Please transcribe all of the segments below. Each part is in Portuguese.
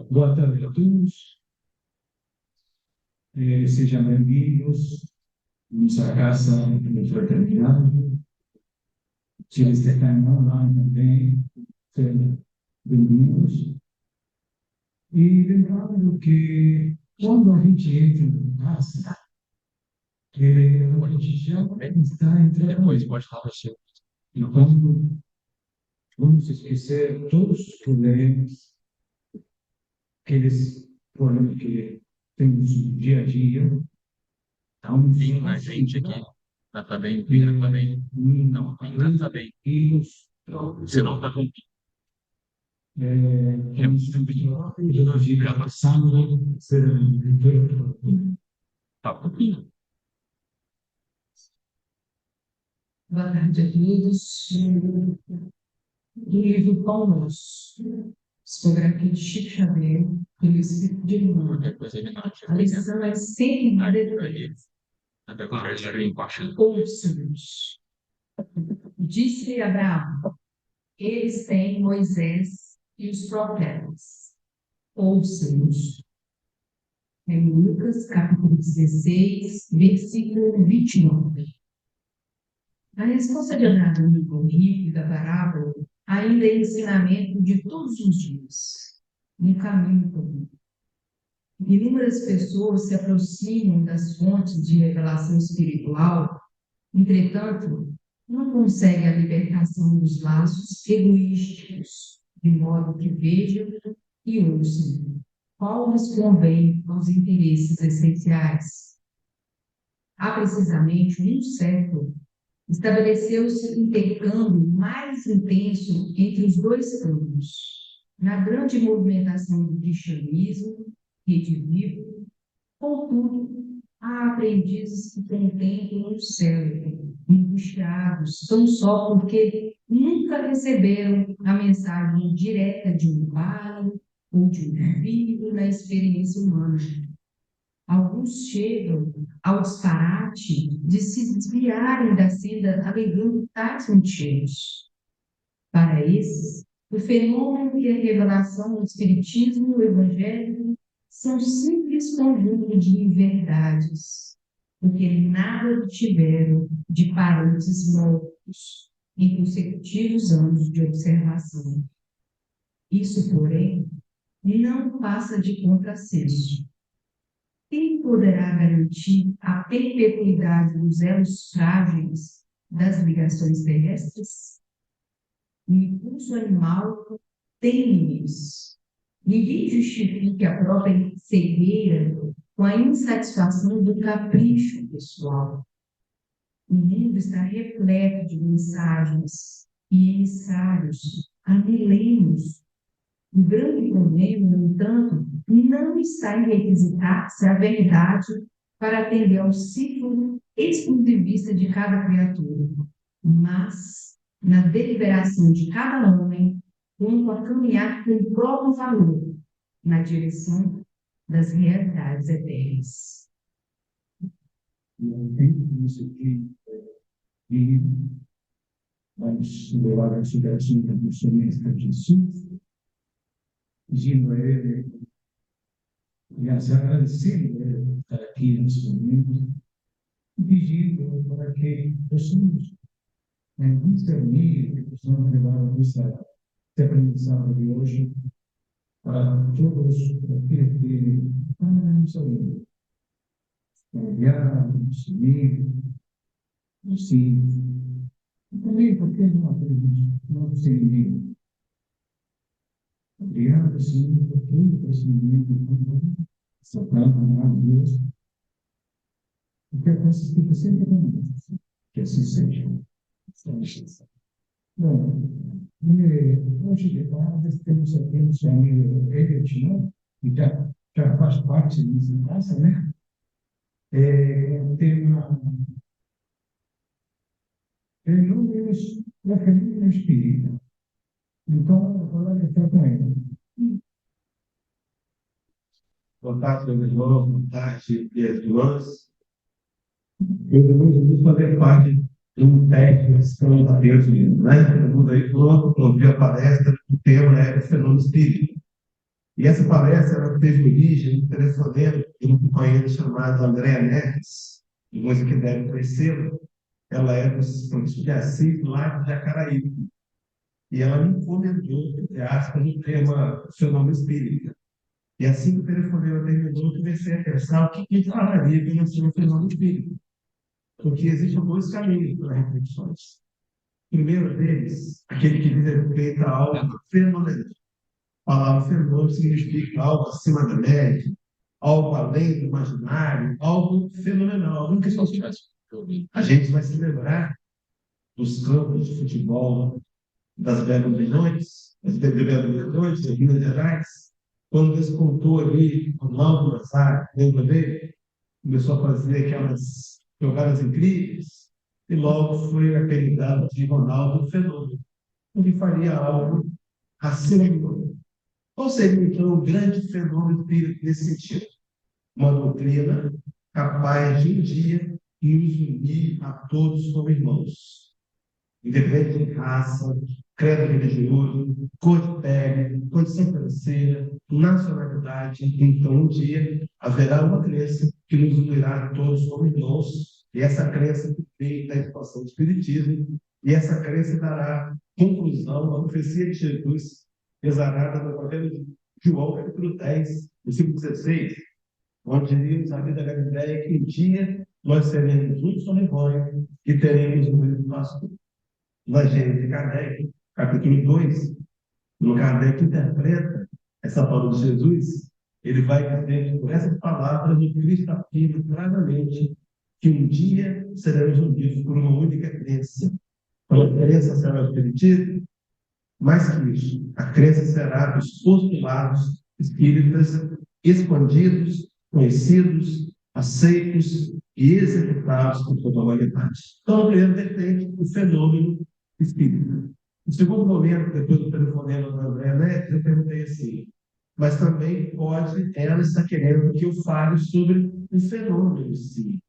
Boa tarde a todos. Sejam bem-vindos à nossa casa de fraternidade. Se eles estão online também, sejam bem-vindos. E lembrando que quando a gente entra na casa, a gente já está entrando. Depois pode falar você. Então, vamos esquecer todos os problemas, aqueles problemas que temos no dia a dia. Então, Tem mais gente aqui. Tá bem? Tá bem? Não, tá bem. Você não tá com já passando tá pouquinho. Boa tarde a todos. Livro conosco. Psicografia de Chico Xavier, pelo Espírito de Irmão. Qualquer coisa ele não A lição é sempre até conversar em baixo. ouçamos. Disse Abraão: eles têm Moisés e os profetas. Ouçamos. Em Lucas, capítulo 16, versículo 29. A resposta de Abraão do rico da parábola ainda é ensinamento de todos os dias, no caminho comum. Inúmeras pessoas se aproximam das fontes de revelação espiritual, entretanto, não conseguem a libertação dos laços egoísticos, de modo que vejam e ouçam qual lhes convém aos interesses essenciais. Há precisamente um século, estabeleceu-se um intercâmbio mais intenso entre os dois campos, na grande movimentação do cristianismo, redivivo. Contudo, há aprendizes que contemplam o cérebro, angustiados, tão só porque nunca receberam a mensagem direta de um pai ou de um filho na experiência humana. Alguns chegam ao disparate de se desviarem da senda alegando tais motivos. Para esses, o fenômeno e a revelação do Espiritismo e o Evangelho são simples conjunto de verdades, porque nada tiveram de parentes mortos em consecutivos anos de observação. Isso, porém, não passa de contrassenso. Quem poderá garantir a perpetuidade dos elos frágeis das ligações terrestres? O impulso animal tem limites. Ninguém justifique a própria cegueira com a insatisfação do capricho pessoal. O mundo está repleto de mensagens e emissários há milênios. O grande problema, no entanto, não está em requisitar-se a verdade para atender ao ciclo exclusivista de cada criatura, mas na deliberação de cada homem quanto a caminhar com o próprio valor na direção das realidades eternas. não tem isso aqui e vamos levar a consideração da funcionamento de Jesus, pedindo a ele e agradecendo a ele estar aqui nesse momento, e pedindo para que possamos discernir, que possamos levar esse aprendizado de hoje para todos aqueles que estão nos ouvindo. Enviar, seguir, sim. E também porque não acredito, não sei ninguém. Obrigado, Senhor, por todo esse momento, essa palavra maravilhosa. E que a nossa fica sempre conosco, que assim seja. Bom, hoje de tarde temos aqui o seu amigo Elliot, né? Que já faz parte dessa classe, né? O tema fenômenos da família espírita. Então, eu vou até com ele. Boa tarde, meu irmão. Boa tarde, minhas irmãs. Eu vou fazer parte de um teste com a Deus mesmo, né? Todo mundo aí falou, ouviu a palestra, o tema é o fenômeno espírita. E essa palestra ela teve origem no telefonema de um companheiro chamado André Neves, de música que deve conhecê-lo. Ela é do Francisco de Assis, lá de Jacaraípe. E ela me encomendou, entre aspas, no tema fenômeno espírita. E assim que o telefonema terminou, eu comecei a pensar o que ele falaria que não seja um fenômeno espírita. Porque existem dois caminhos para reflexões. O primeiro deles, aquele que diz respeito a algo fenomenal. A palavra fenômeno significa algo acima da média, algo além do imaginário, algo fenomenal. Nunca só tivesse. A gente vai se lembrar dos campos de futebol das Belas Noites, das Belas Noites, de Minas Gerais, quando descontou ali o Ronaldo Nazário, lembra dele? Começou a fazer aquelas jogadas incríveis, e logo foi apelidado de Ronaldo Fenômeno, ele faria algo acima do mundo. Qual seria, então, o grande fenômeno espírita nesse sentido? Uma doutrina capaz de um dia nos unir a todos como irmãos, independente de raça, credo religioso, cor de pele, condição financeira, nacionalidade. Então, um dia haverá uma crença que nos unirá a todos como irmãos, e essa crença que veio da expansão do Espiritismo, e essa crença dará conclusão à profecia de Jesus, exarada no Evangelho de João, capítulo 10, versículo 16, onde diz a vida da Galileia que um dia nós seremos um só rebanho e teremos um mesmo pastor. Na Gênesis de Kardec, capítulo 2, no Kardec interpreta essa palavra de Jesus, ele vai dizer que por essas palavras o Cristo afirma claramente que um dia seremos unidos por uma única crença. Então, a crença será o Espiritismo, mais que isso, a crença será dos postulados espíritas expandidos, conhecidos, aceitos e executados por toda a humanidade. Então, a primeira vertente, o fenômeno espírita. No segundo momento, depois do telefonema do André Neto, eu perguntei assim, mas também pode ela estar querendo que eu fale sobre o fenômeno em si.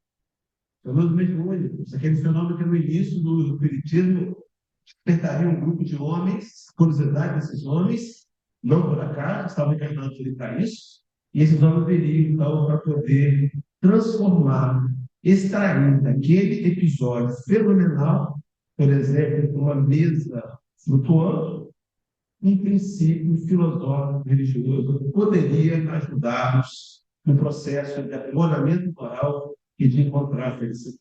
Fenômeno mediúnico, aquele fenômeno que no início do espiritismo despertaria um grupo de homens, curiosidade desses homens, não por acaso, estavam encarnados para isso, e esses homens viriam, então, para poder transformar, extrair daquele episódio fenomenal, por exemplo, uma mesa flutuando, um princípio filosófico religioso que poderia ajudar-nos no processo de aprimoramento moral e de encontrar a felicidade.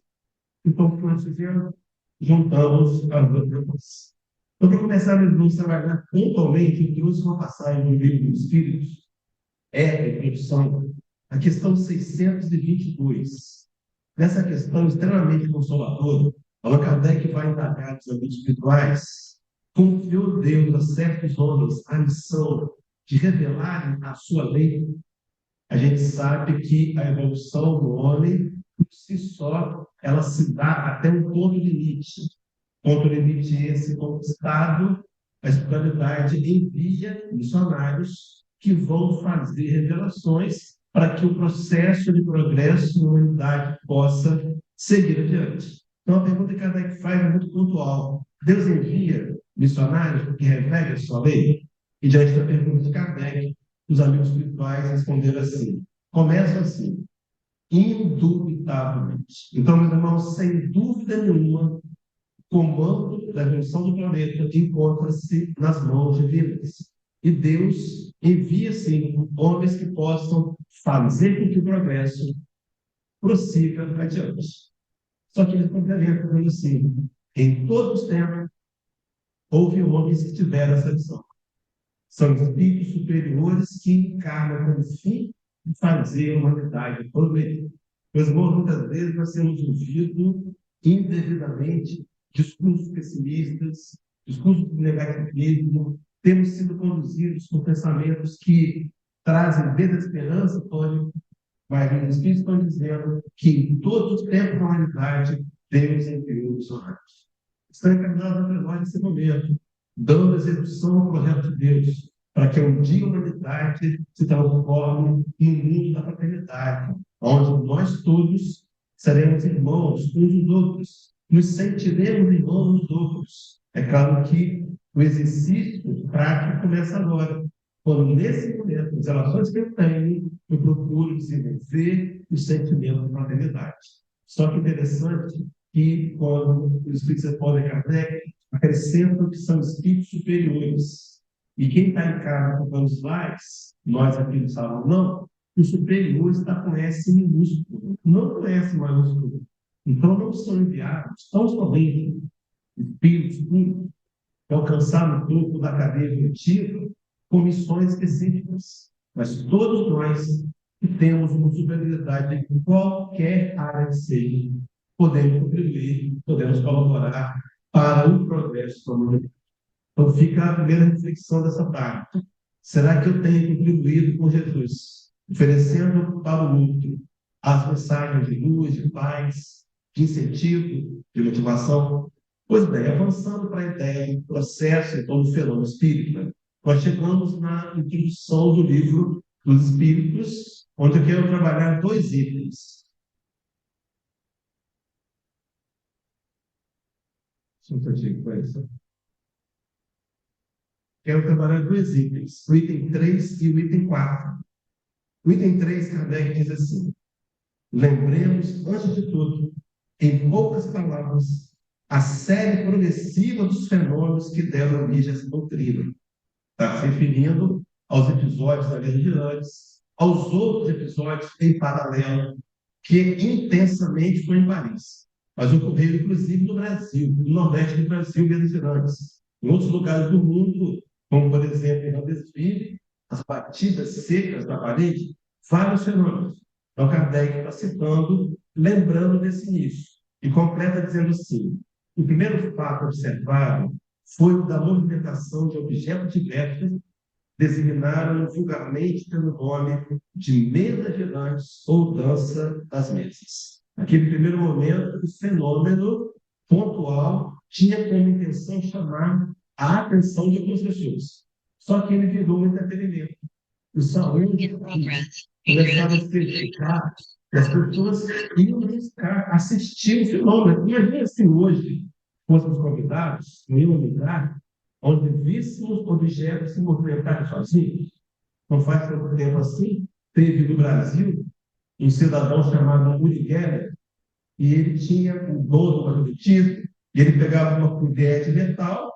Então, o que nós fizemos? Juntamos as duas propostas. Então, para começar, nós vamos trabalhar pontualmente em uma passagem do livro dos Espíritos, é a introdução, a questão 622. Nessa questão extremamente consoladora, Allan Kardec vai indagar nos amigos espirituais, confiou Deus a certos homens a missão de revelarem a sua lei. A gente sabe que a evolução do homem, por si só, ela se dá até um ponto limite. Ponto limite esse conquistado, a espiritualidade envia missionários que vão fazer revelações para que o processo de progresso da humanidade possa seguir adiante. Então, a pergunta que Kardec faz é muito pontual. Deus envia missionários que revelem a sua lei? E diante da pergunta de Kardec, os amigos espirituais responderam assim, começam assim, indubitavelmente. Então, meus irmãos, sem dúvida nenhuma, o comando da evolução do planeta encontra-se nas mãos divinas. E Deus envia, sim, homens que possam fazer com que o progresso prossiga adiante. Só que ele complementa dizendo assim, em todos os tempos, houve homens que tiveram essa missão. São espíritos superiores que encarnam como fim de fazer a humanidade progredir. Meus irmãos, muitas vezes nós temos ouvido indevidamente discursos pessimistas, discursos de negativismo, temos sido conduzidos por pensamentos que trazem desesperança, mas os Espíritos estão dizendo que em todos os tempos da humanidade Deus enviou missionários. Estão encaminhados a nós nesse momento, dando execução ao projeto de Deus, para que um dia a humanidade se transforme no mundo da fraternidade, onde nós todos seremos irmãos uns dos outros, nos sentiremos irmãos dos outros. É claro que o exercício prático começa agora. quando nesse momento, as relações que eu tenho, eu procuro desenvolver o sentimento de fraternidade. Só que interessante que, quando o Espírito Santo Paulo e Kardec acrescentam que são espíritos superiores, e quem está em casa tocando os slides, nós aqui no salão não, o superior está com S minúsculo, não com S maiúsculo. Então, não são enviados, tão somente espíritos puros, que alcançaram o topo da cadeia evolutiva com missões específicas. Mas todos nós que temos uma superioridade em qualquer área que seja, podemos contribuir, podemos colaborar para o progresso da humanidade. Então, fica a primeira reflexão dessa parte. Será que eu tenho contribuído com Jesus, oferecendo para o outro as mensagens de luz, de paz, de incentivo, de motivação? Pois bem, avançando para a ideia do processo, então, do fenômeno espírita, nós chegamos na introdução do livro dos Espíritos, onde eu quero trabalhar dois itens. Só um pouquinho, com isso. Quero trabalhar dois itens, o item 3 e o item 4. O item 3, Kardec diz assim: lembremos, antes de tudo, em poucas palavras, a série progressiva dos fenômenos que deram origem a essa doutrina. Está se referindo aos episódios da Guerra de Andes, aos outros episódios em paralelo, que intensamente foi em Paris. Mas ocorreu, inclusive, no Brasil, no Nordeste do Brasil, Guerra de Andes. Em outros lugares do mundo, como, por exemplo, em Landesville, as batidas secas da parede, vários fenômenos. Então, Kardec está citando, lembrando desse início. E completa dizendo assim: o primeiro fato observado foi o da movimentação de objetos diversos, designaram vulgarmente pelo nome de mesa girantes ou dança das mesas. Naquele primeiro momento, o fenômeno pontual tinha como intenção chamar a atenção de algumas pessoas. Só que ele virou um entretenimento. O saúde começava a se verificar e as pessoas iam buscar assistir o fenômeno. Imagina se hoje fôssemos convidados em um lugar onde víssemos objetos se movimentarem sozinhos. Não faz tanto tempo assim, teve no Brasil um cidadão chamado Uri Geller, e ele tinha o dom do magnetismo, e ele pegava uma colher de metal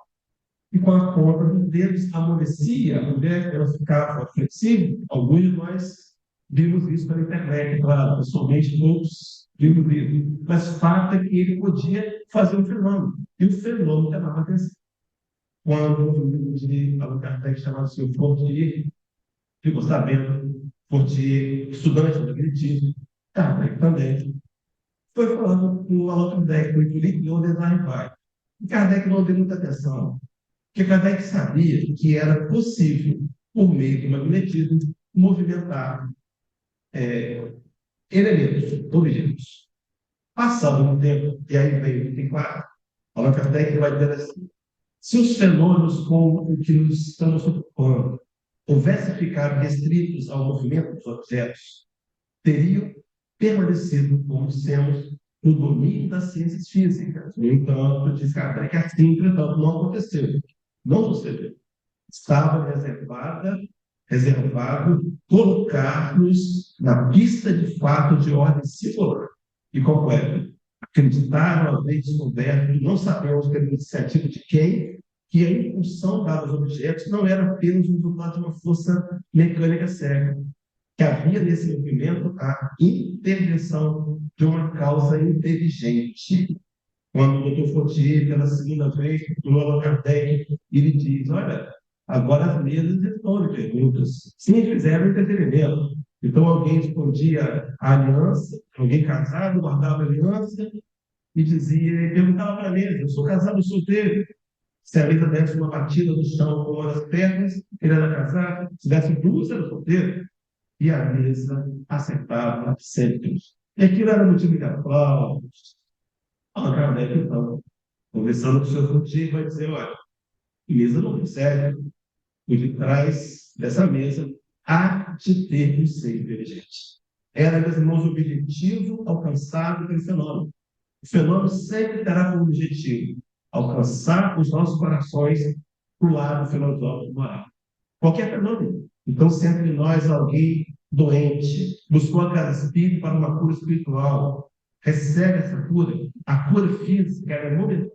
e com a ponta dos dedos amolecia a mulher, ela ficava flexível. Alguns de nós vimos isso pela internet, claro, pessoalmente poucos vimos isso. Mas o fato é que ele podia fazer um fenômeno, e o fenômeno chamava atenção. Quando um livro de Allan Kardec chamado Sr. Fortier, ficou sabendo, Fortier, estudante do magnetismo, Kardec também, foi falando com o Allan Kardec, o Hippolyte de Odenheim. E Kardec não deu muita atenção, porque Kardec sabia que era possível, por meio do magnetismo, movimentar elementos, objetos. Passado um tempo, e aí veio o item 4, Allan Kardec vai dizer assim: se os fenômenos como o que nos estamos ocupando houvessem ficado restritos ao movimento dos objetos, teriam permanecido, como dissemos, no domínio das ciências físicas. No entanto, diz Kardec que assim, entretanto, não aconteceu. Não sucedeu. Estava reservado colocar-nos na pista de fato de ordem singular e completa. Acreditaram haver descoberto, não sabemos pela iniciativa de quem, que a impulsão dada aos objetos não era apenas o resultado de uma força mecânica cega, que havia nesse movimento a intervenção de uma causa inteligente. Quando o Dr. Fortier, pela segunda vez, no Allan Kardec, ele diz: olha, agora as mesas respondem perguntas. Sim, fizeram entretenimento. Então, alguém escondia a aliança, alguém casado guardava a aliança e dizia, e perguntava para a mesa: eu sou casado ou solteiro? Se a mesa desse uma batida no chão com uma das pernas, ele era casado. Se desse duas, era solteiro. E a mesa acertava sempre. E aquilo era motivo de aplausos. Allan Kardec, então, conversando com o senhor Fortier, vai dizer: olha, mesa não serve. Por detrás dessa mesa há de ter um ser inteligente. Era, meus irmãos, o objetivo alcançado pelo fenômeno. O fenômeno sempre terá como objetivo alcançar os nossos corações para o lado filosófico moral. Qualquer fenômeno. Então, se entre nós alguém doente buscou a cada espírito para uma cura espiritual, recebe essa cura. A cura física ela é momentânea.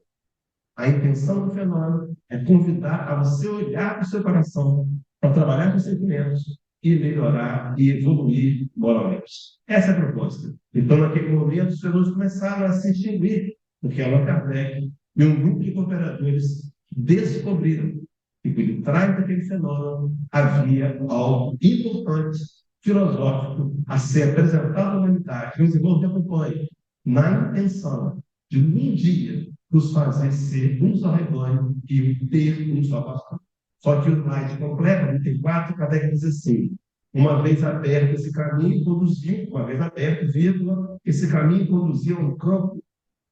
A intenção do fenômeno é convidar a você olhar para o seu coração, para trabalhar com os sentimentos e melhorar e evoluir moralmente. Essa é a proposta. Então, naquele momento, os fenômenos começaram a se extinguir, porque Allan Kardec e um grupo de cooperadores descobriram que, por trás daquele fenômeno, havia algo importante, filosófico, a ser apresentado à humanidade. Meus irmãos, me acompanhem, na intenção de um dia nos fazer ser um só rebanho e ter um só pastor. Só que o slide completo, 34, Kardec diz assim: uma vez aberto esse caminho, conduziu, uma vez aberto, vírgula, esse caminho conduzia a um campo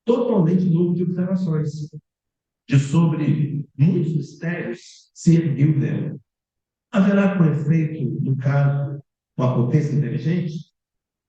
totalmente novo de observações, de sobre muitos mistérios se ergueu dela. Haverá com efeito, no caso, uma potência inteligente?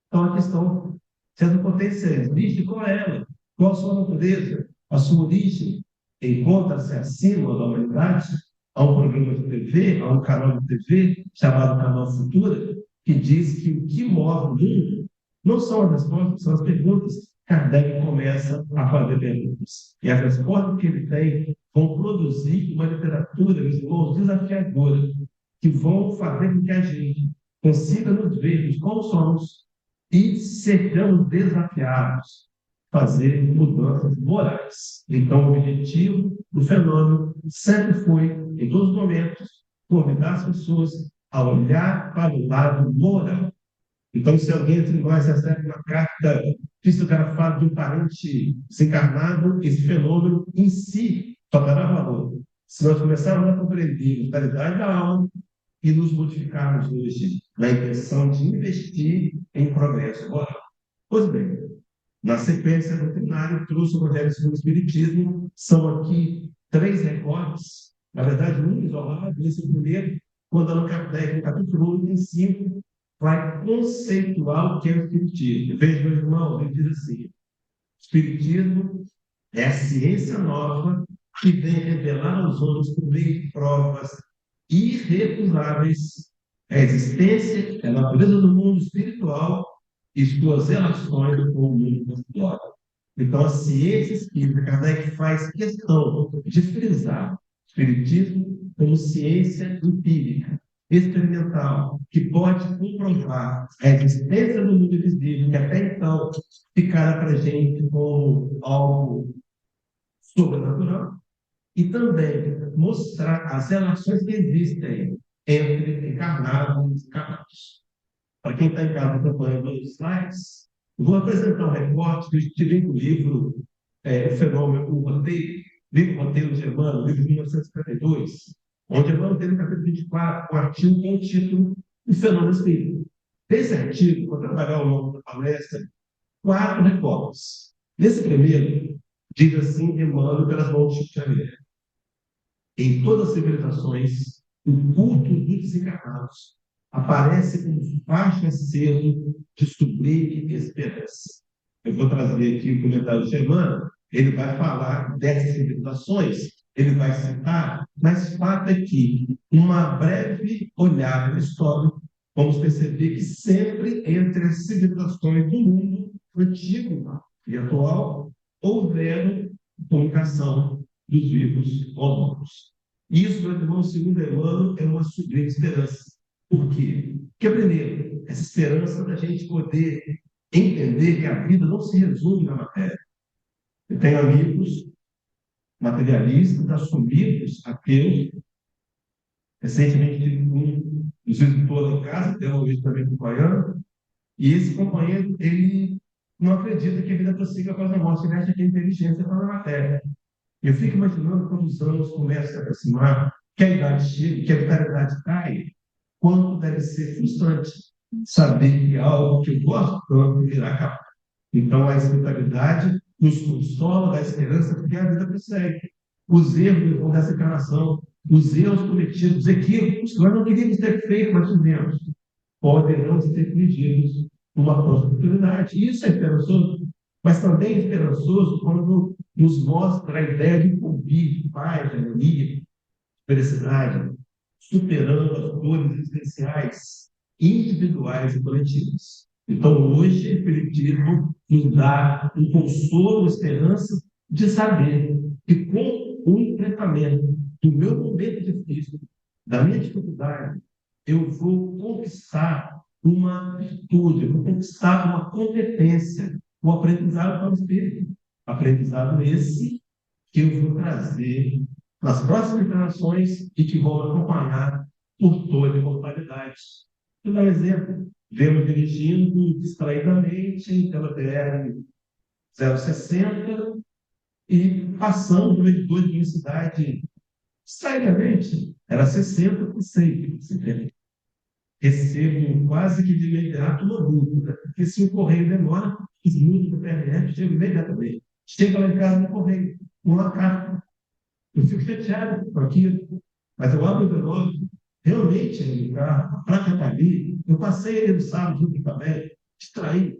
Então, a questão, se essa potência existe, qual é ela? Qual a sua natureza? A sua origem encontra-se acima da humanidade? Há um programa de TV, há um canal de TV chamado Canal Futura, que diz que o que move o mundo não são as respostas, são as perguntas. Kardec começa a fazer perguntas. E as respostas que ele tem vão produzir uma literatura, meus irmãos, desafiadora, que vão fazer com que a gente consiga nos ver como somos e sejamos desafiados a fazer mudanças morais. Então, o objetivo do fenômeno sempre foi, em todos os momentos, convidar as pessoas a olhar para o lado moral. Então, se alguém entre nós recebe uma carta psicografada de um parente desencarnado, esse fenômeno em si só dará valor. Se nós começarmos a compreender a vitalidade da alma e nos modificarmos hoje na intenção de investir em progresso moral. Pois bem, na sequência doutrinária, trouxe o Evangelho segundo o Espiritismo, são aqui 3 recortes, na verdade, um isolado, esse primeiro, quando Allan Kardec, no capítulo 1 e 5, vai conceituar o que é o Espiritismo. Veja, meu irmão, ele diz assim: o Espiritismo é a ciência nova que vem revelar aos homens por meio de provas irrecusáveis a existência, a natureza do mundo espiritual e suas relações com o mundo espiritual. Então, a ciência espírita, Kardec faz questão de frisar o Espiritismo como ciência empírica, experimental, que pode comprovar a existência do mundo invisível, que até então ficara para a gente como algo sobrenatural, e também mostrar as relações que existem entre encarnados e desencarnados. Para quem está em casa acompanhando os slides, eu vou apresentar um recorte que eu tirei do livro O Fenômeno, o Roteiro, livro Roteiro de Emmanuel, livro de 1952, onde Emmanuel tem no capítulo 24 um artigo com o título O Fenômeno Espírita. Desse artigo, vou trabalhar ao longo da palestra 4 recortes. Nesse primeiro, diz assim Emmanuel pelas mãos de Chico Xavier: em todas as civilizações, o culto dos desencarnados aparece como faixa selo de sublime esperança. Eu vou trazer aqui o comentário de Emmanuel, ele vai falar dessas civilizações, ele vai citar, mas fato é que, uma breve olhada na história, vamos perceber que sempre entre as civilizações do mundo antigo e atual, houveram comunicação dos vivos aos mortos. Isso, meu irmão, segundo Emmanuel, é uma sublime esperança. Por quê? Porque, primeiro, essa esperança da gente poder entender que a vida não se resume na matéria. Eu tenho amigos materialistas, assumidos, ateus. Recentemente tive um visitor em casa, tem um vídeo também acompanhando, e esse companheiro, ele não acredita que a vida prossiga após a morte, ele acha que a inteligência está na matéria. Eu fico imaginando quando os anos começam a se aproximar, que a idade chega, que a vitalidade cai, quanto deve ser frustrante saber que algo que eu gosto tanto irá acabar. Então, a espiritualidade nos consola da esperança, porque a vida prossegue. Os erros dessa encarnação, os erros cometidos, os equívocos que nós não queríamos ter feito, mas fizemos, poderão ser corrigidos numa próxima oportunidade. Isso é esperançoso, mas também é esperançoso quando nos mostra a ideia de convívio, paz, harmonia, felicidade, superando as dores existenciais individuais e coletivas. Então, hoje, o Espiritismo nos dá um consolo, esperança de saber que, com o enfrentamento do meu momento difícil, da minha dificuldade, eu vou conquistar uma virtude, eu vou conquistar uma competência, o aprendizado para o Espírito. Aprendizado esse que eu vou trazer nas próximas gerações e que vão acompanhar por toda a imortalidade. Vou dar um exemplo. Vemos dirigindo distraidamente pela BR 060 e passando no medidor de velocidade distraidamente. Era 60 por 100 km. Recebo quase que de imediato uma multa, porque se o correio demora, os multas do PRF chegam imediatamente. Chega lá em casa no correio, uma carta. Eu fico chateado com aquilo, mas eu abro o envelope, realmente é o carro, a placa está ali, eu passei ele no sábado junto com a velha, distraí.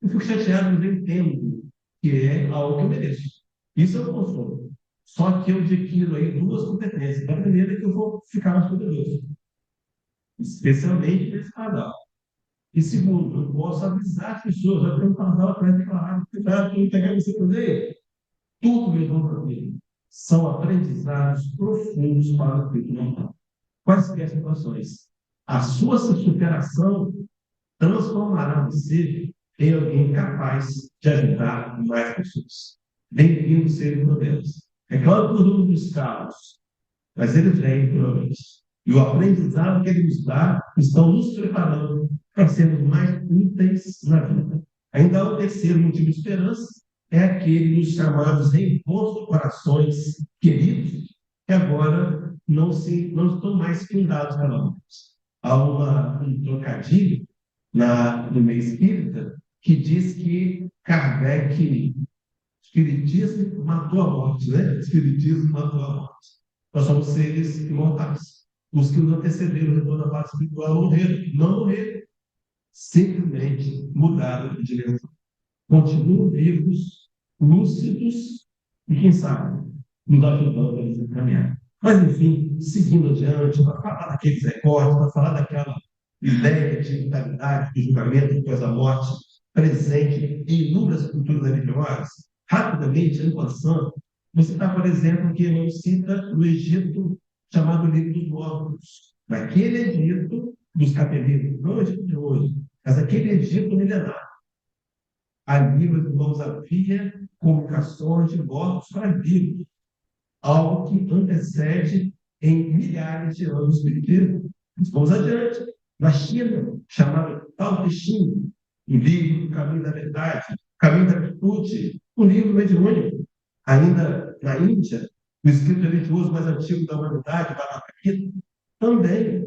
Eu fico chateado, mas eu entendo que é algo que eu mereço. Isso eu consolo. Só que eu adquiro aí duas competências. A primeira é que eu vou ficar mais poderoso, especialmente nesse casal. E segundo, eu posso avisar as pessoas, já tem um casal atrás declarado, cuidado para não pegar você poder. Tudo que eu vou fazer são aprendizados profundos para o espírito mental. Quais são as situações? A sua superação transformará você em alguém capaz de ajudar mais pessoas. Bem-vindo ser uma delas. É claro que nós vamos buscá-los, mas eles vêm puramente. E o aprendizado que ele nos dá estão nos preparando para sermos mais úteis na vida. Ainda há um terceiro motivo de esperança, é aquele dos chamados reencontros de corações queridos, que agora não estão mais fundados pela morte. Há um trocadilho no meio espírita que diz que Kardec, espiritismo matou a morte, né? Espiritismo matou a morte. Nós somos seres imortais. Os que nos antecederam no retorno da parte espiritual morreram, não morreram, simplesmente mudaram de dimensão. Continuam vivos, lúcidos e, quem sabe, nos ajudando a nos caminhar. Mas, enfim, seguindo adiante, para falar daqueles recortes, para falar daquela ideia de imortalidade, de julgamento após a morte, presente em inúmeras culturas religiosas, rapidamente, em passando, você está, por exemplo, que não cita o Egito chamado Livro dos Mortos. Naquele Egito dos capelinos, não o Egito de hoje, mas aquele Egito milenar. Ali, meus irmãos, havia comunicações de mortos para vivos, algo que antecede em milhares de anos o espiritismo. Vamos adiante. Na China, chamado Tao Te Ching, o livro Caminho da Verdade, Caminho da Virtude, o livro mediúnico. Ainda na Índia, o escrito religioso mais antigo da humanidade, Bhagavad Gita, também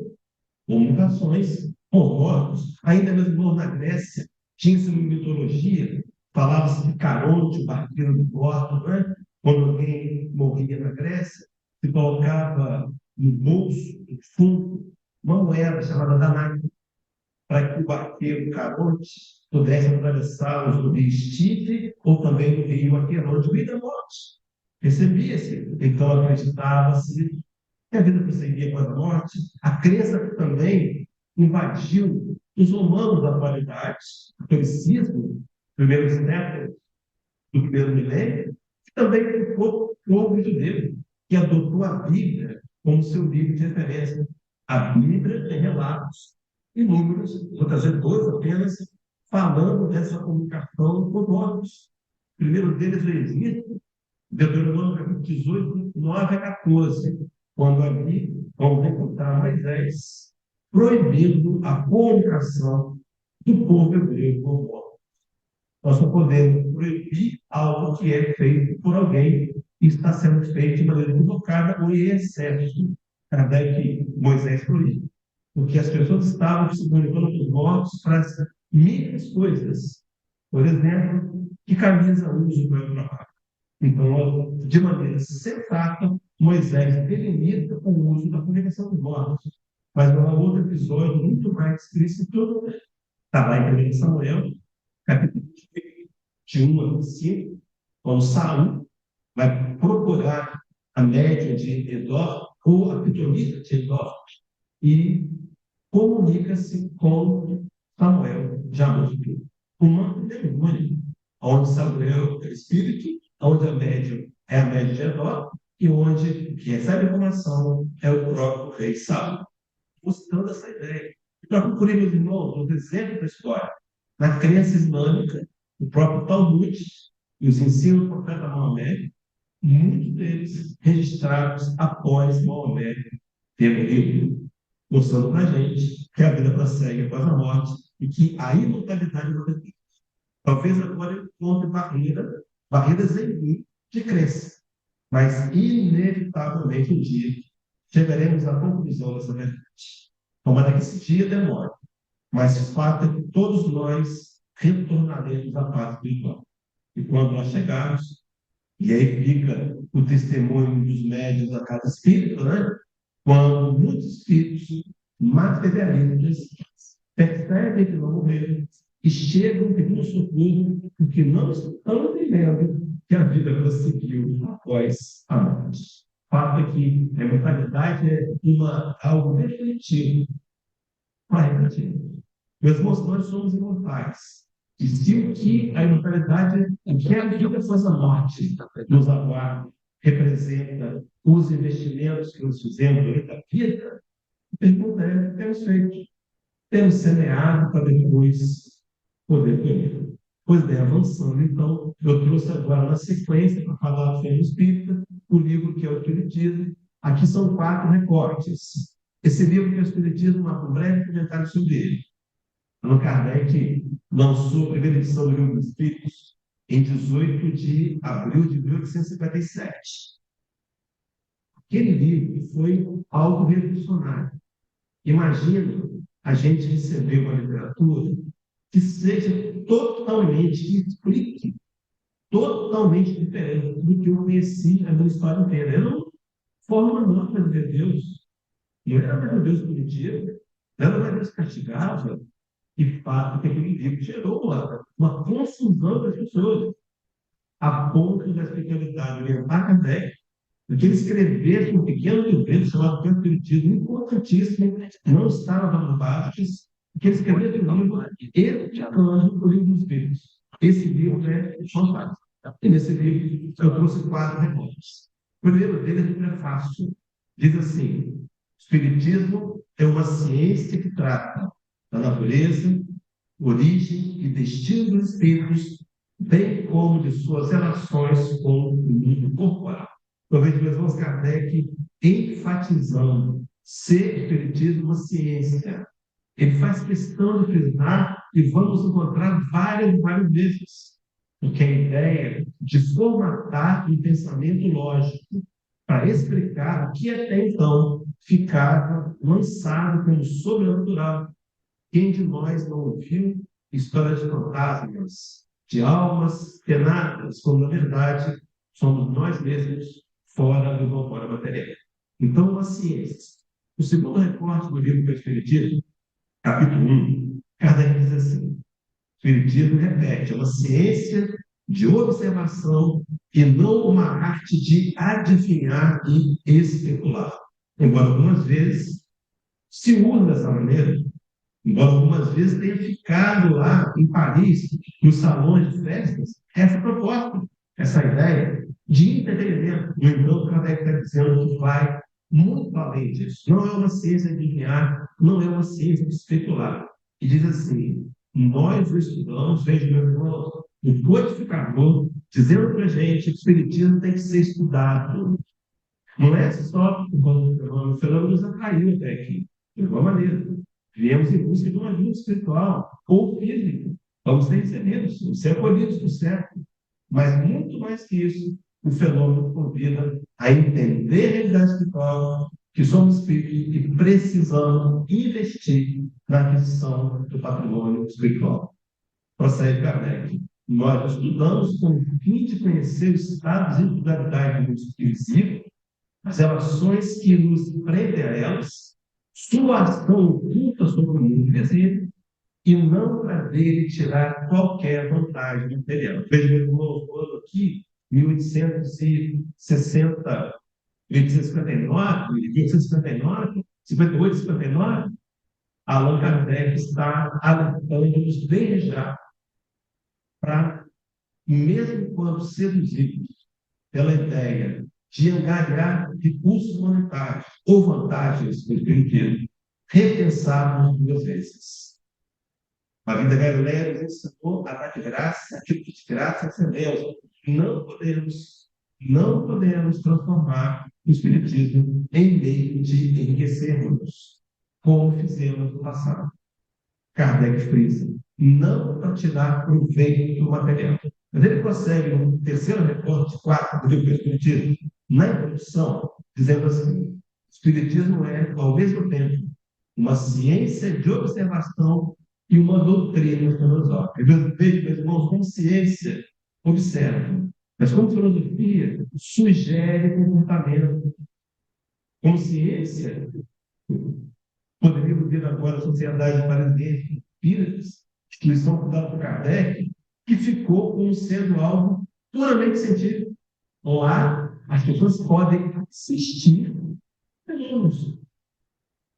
comunicações com mortos. Ainda mesmo na Grécia, tinha-se uma mitologia, falava-se de Caronte, o barqueiro do morto, né? Quando alguém morria na Grécia, se colocava no bolso, no fundo, uma moeda chamada Danai, para que o barqueiro Caronte pudesse atravessar os do rio Estipe ou também do rio Aqueronte, o rio da morte. Recebia-se, então acreditava-se que a vida prosseguia após a morte. A crença que também invadiu os romanos da atualidade, o catolicismo, primeiros séculos do primeiro milênio, que também ficou o povo judeu, que adotou a Bíblia como seu livro de referência. A Bíblia tem relatos inúmeros, vou trazer dois apenas, falando dessa comunicação com mortos. O primeiro deles, o Egito, Deuteronômio capítulo 18, 9 a 14, quando ali vamos encontrar Moisés proibindo a comunicação do povo hebreu com o morto. Nós não podemos proibir algo que é feito por alguém e está sendo feito de maneira equivocada ou em excesso. Kardec, Moisés proíbe. Porque as pessoas estavam se comunicando com os mortos para mil coisas. Por exemplo, que camisa uso para o trabalho. Então, de maneira sensata, Moisés delimita o uso da comunicação dos mortos. Mas há outro episódio muito mais explícito, está lá em 1 Samuel, capítulo 21 a 25, quando Saul vai procurar a média de Edor ou a pitonisa de Endor, e comunica-se com Samuel, já morto. O manto demônio, onde Samuel é o espírito, onde a médium de Endor, e onde que recebe a informação é o próprio rei Saul. Mostrando essa ideia. E para concluir, meus irmãos, os exemplos da história, na crença islâmica, o próprio Talmud e os ensinos do profeta Maomé, muitos deles registrados após Maomé ter morrido, mostrando para a gente que a vida prossegue após a morte e que a imortalidade não tem. Talvez agora eu encontre barreiras em mim de crença, mas inevitavelmente um dia chegaremos à conclusão dessa verdade. Tomara que esse dia demore, mas o fato é que todos nós retornaremos à paz espiritual. E quando nós chegarmos, e aí fica o testemunho dos médiuns da casa espírita, né? Quando muitos espíritos materialistas percebem que não morreram e chegam pedindo socorro porque não estão entendendo que a vida prosseguiu após a morte. O fato é que a imortalidade é algo definitivo para refletir. Meus irmãos, nós somos imortais. E se o que a imortalidade, o que a vida após a morte nos aguarda, representa os investimentos que nós fizemos durante a vida, a pergunta é: temos feito? Temos semeado para depois poder colher? Pois bem, avançando, então, eu trouxe agora na sequência para falar do Fênix Espírita, o livro que é o Espiritismo. Aqui são 4 recortes. Esse livro que é o Espiritismo, um breve comentário sobre ele. Allan Kardec lançou a primeira edição do Livro dos Espíritos em 18 de abril de 1857. Aquele livro foi algo revolucionário. Imagina a gente receber uma literatura que seja totalmente, que explique totalmente diferente do que eu conheci a minha história inteira. Era uma forma nova de ver Deus. Não era mais um Deus punitivo, não era mais Deus que castigava. E fato que aquele livro gerou uma confusão das pessoas, a ponto da espiritualidade orientar Kardec, porque ele escrevesse um pequeno livro chamado Espiritismo, importantíssimo, não estava dando bases, porque ele escreveu um livro edificando o Livro dos Espíritos. Esse livro é fantástico. E nesse livro eu trouxe 4 recortes. O primeiro deles é o prefácio. Diz assim: Espiritismo é uma ciência que trata da natureza, origem e destino dos espíritos, bem como de suas relações com o mundo corporal. Eu vejo meus irmãos Kardec enfatizando ser espiritismo uma ciência. Ele faz questão de frisar e vamos encontrar várias vezes, porque a ideia de formatar um pensamento lógico para explicar o que até então ficava lançado como sobrenatural. Quem de nós não ouviu histórias de fantasmas, de almas penadas, quando na verdade somos nós mesmos fora do corpóreo material? Então, a ciência. O segundo recorte do livro do Espiritismo, capítulo 1, Kardec diz assim: o Espiritismo repete, é uma ciência de observação e não uma arte de adivinhar e especular. Embora algumas vezes se use dessa maneira, embora algumas vezes tenha ficado lá em Paris, nos salões de festas, essa proposta, essa ideia de entretenimento. No entanto, Kardec está dizendo que vai muito além disso. Não é uma ciência de adivinhar, não é uma ciência de especular. E diz assim: nós o estudamos, veja, meu irmão, o codificador dizendo para a gente que o Espiritismo tem que ser estudado. Não é só o fenômeno nos atraiu até aqui, de alguma maneira. Viemos em busca de uma ajuda espiritual ou física. Vamos ser recebidos, vamos ser acolhidos por certo. Mas muito mais que isso, o fenômeno convida a entender a realidade espiritual, que somos espíritos e precisamos investir na aquisição do patrimônio espiritual. Prossegue Kardec: nós estudamos com o fim de conhecer os estados de individualidade do mundo invisível, as relações que nos prendem a elas, sua ação oculta sobre o mundo visível, e não para dele tirar qualquer vantagem material. Veja, meu irmão, aqui, 1860 1859, 1859, 58, 59, Allan Kardec está alertando-nos desde já para, mesmo quando seduzidos pela ideia de angariar recursos monetários ou vantagens do espiritismo, repensarmos duas vezes. A vida galileia nos ensinou a dar de graça aquilo que de graça recebemos. Não podemos transformar o espiritismo em meio de enriquecermos, como fizemos no passado. Kardec frisa, não para tirar proveito do material. Mas ele prossegue no terceiro recorte 4 do livro do Espiritismo, na introdução, dizendo assim: o Espiritismo é, ao mesmo tempo, uma ciência de observação e uma doutrina filosófica. Veja, meus irmãos, como ciência, observa, mas como filosofia, sugere comportamento. Como ciência, poderíamos ver agora a Sociedade Parisiense de Espíritos, instituição fundada por Kardec, que ficou como sendo algo puramente científico. Lá, as pessoas podem assistir fenômenos